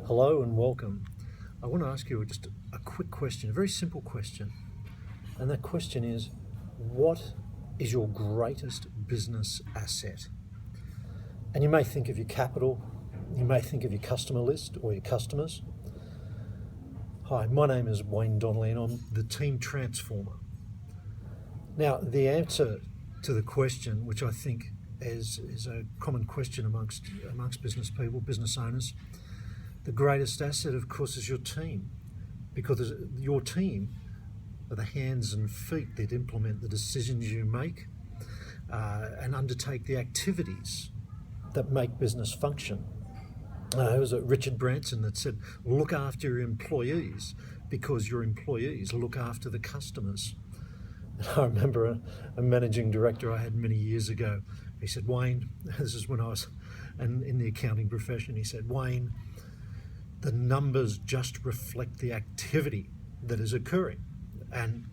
Hello and welcome. I want to ask you just a quick question, a very simple question. And that question is, what is your greatest business asset? And you may think of your capital, you may think of your customer list or your customers. Hi, my name is Wayne Donnelly and I'm the team Tranceformer. Now, the answer to the question, which I think is a common question amongst business people, business owners, the greatest asset, of course, is your team, because your team are the hands and feet that implement the decisions you make and undertake the activities that make business function. It was Richard Branson that said, look after your employees because your employees look after the customers. And I remember a managing director I had many years ago. He said, Wayne, this is when I was in the accounting profession, he said, Wayne, the numbers just reflect the activity that is occurring. And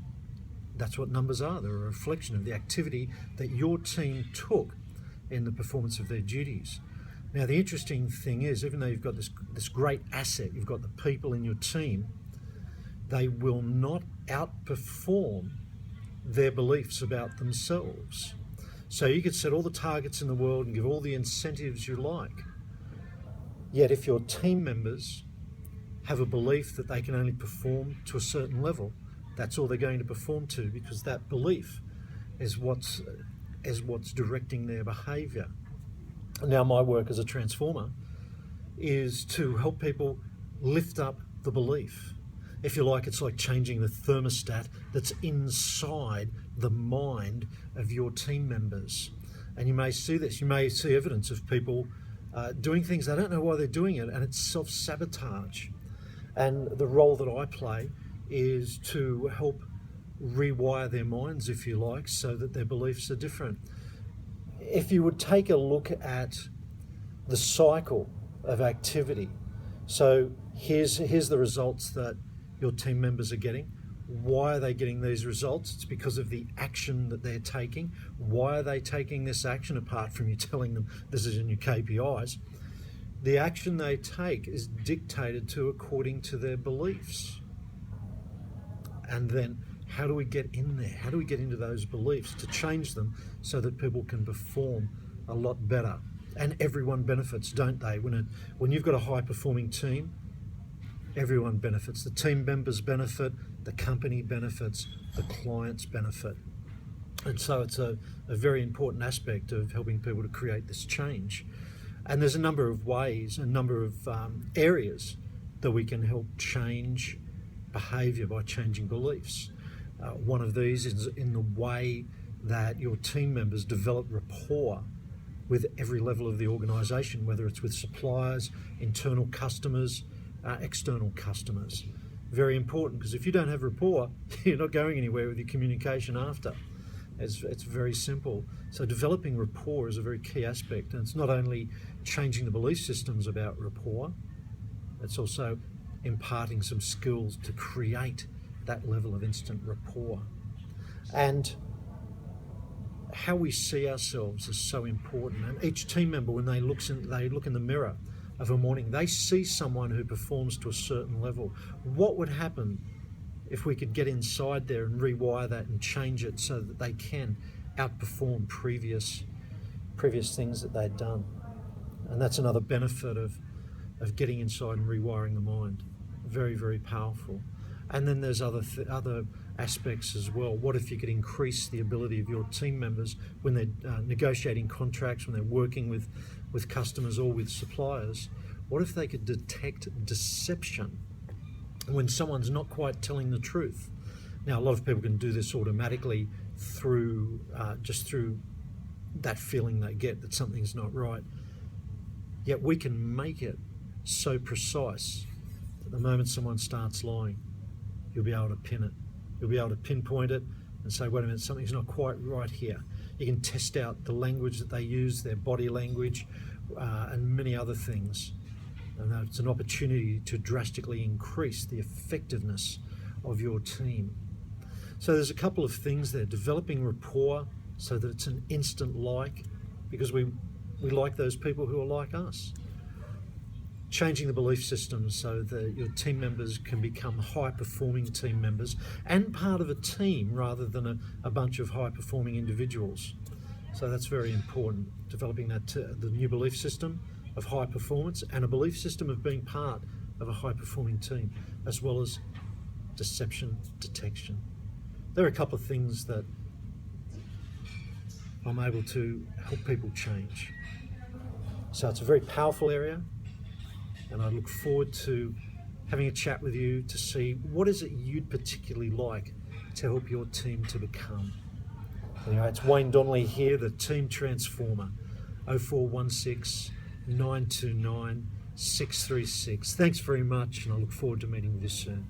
that's what numbers are. They're a reflection of the activity that your team took in the performance of their duties. Now, the interesting thing is, even though you've got this great asset, you've got the people in your team, they will not outperform their beliefs about themselves. So you could set all the targets in the world and give all the incentives you like. Yet if your team members have a belief that they can only perform to a certain level, that's all they're going to perform to, because that belief is what's directing their behaviour. Now, my work as a transformer is to help people lift up the belief. If you like, it's like changing the thermostat that's inside the mind of your team members. And you may see this, you may see evidence of people doing things they don't know why they're doing it, and it's self-sabotage. And the role that I play is to help rewire their minds, if you like, so that their beliefs are different. If you would take a look at the cycle of activity, so here's the results that your team members are getting. Why are they getting these results? It's because of the action that they're taking. Why are they taking this action, apart from you telling them this is in your KPIs? The action they take is dictated to according to their beliefs. And then how do we get in there? How do we get into those beliefs to change them so that people can perform a lot better? And everyone benefits, don't they? When you've got a high-performing team, everyone benefits. The team members benefit, the company benefits, the clients benefit. And so it's a very important aspect of helping people to create this change. And there's a number of ways, a number of areas that we can help change behaviour by changing beliefs. One of these is in the way that your team members develop rapport with every level of the organisation, whether it's with suppliers, internal customers, external customers. Very important, because if you don't have rapport, you're not going anywhere with your communication after. It's very simple. So developing rapport is a very key aspect, and it's not only changing the belief systems about rapport, it's also imparting some skills to create that level of instant rapport. And how we see ourselves is so important. And each team member, when they look in the mirror of a morning, they see someone who performs to a certain level. What would happen if we could get inside there and rewire that and change it so that they can outperform previous things that they'd done? And that's another benefit of getting inside and rewiring the mind. Very, very powerful. And then there's other aspects as well. What if you could increase the ability of your team members when they're negotiating contracts, when they're working with customers or with suppliers? What if they could detect deception when someone's not quite telling the truth? Now, a lot of people can do this automatically through that feeling they get that something's not right. Yet we can make it so precise that the moment someone starts lying, you'll be able to pin it. You'll be able to pinpoint it and say, wait a minute, something's not quite right here. You can test out the language that they use, their body language, and many other things. And it's an opportunity to drastically increase the effectiveness of your team. So there's a couple of things there. Developing rapport so that it's an instant like, because we like those people who are like us. changing the belief system so that your team members can become high-performing team members and part of a team rather than a bunch of high-performing individuals. So that's very important, developing the new belief system of high performance and a belief system of being part of a high-performing team, as well as deception detection. There are a couple of things that I'm able to help people change. So it's a very powerful area, and I look forward to having a chat with you to see what is it you'd particularly like to help your team to become. Anyway, it's Wayne Donnelly here, the Team Transformer, 0416 929 636. Thanks very much, and I look forward to meeting with you soon.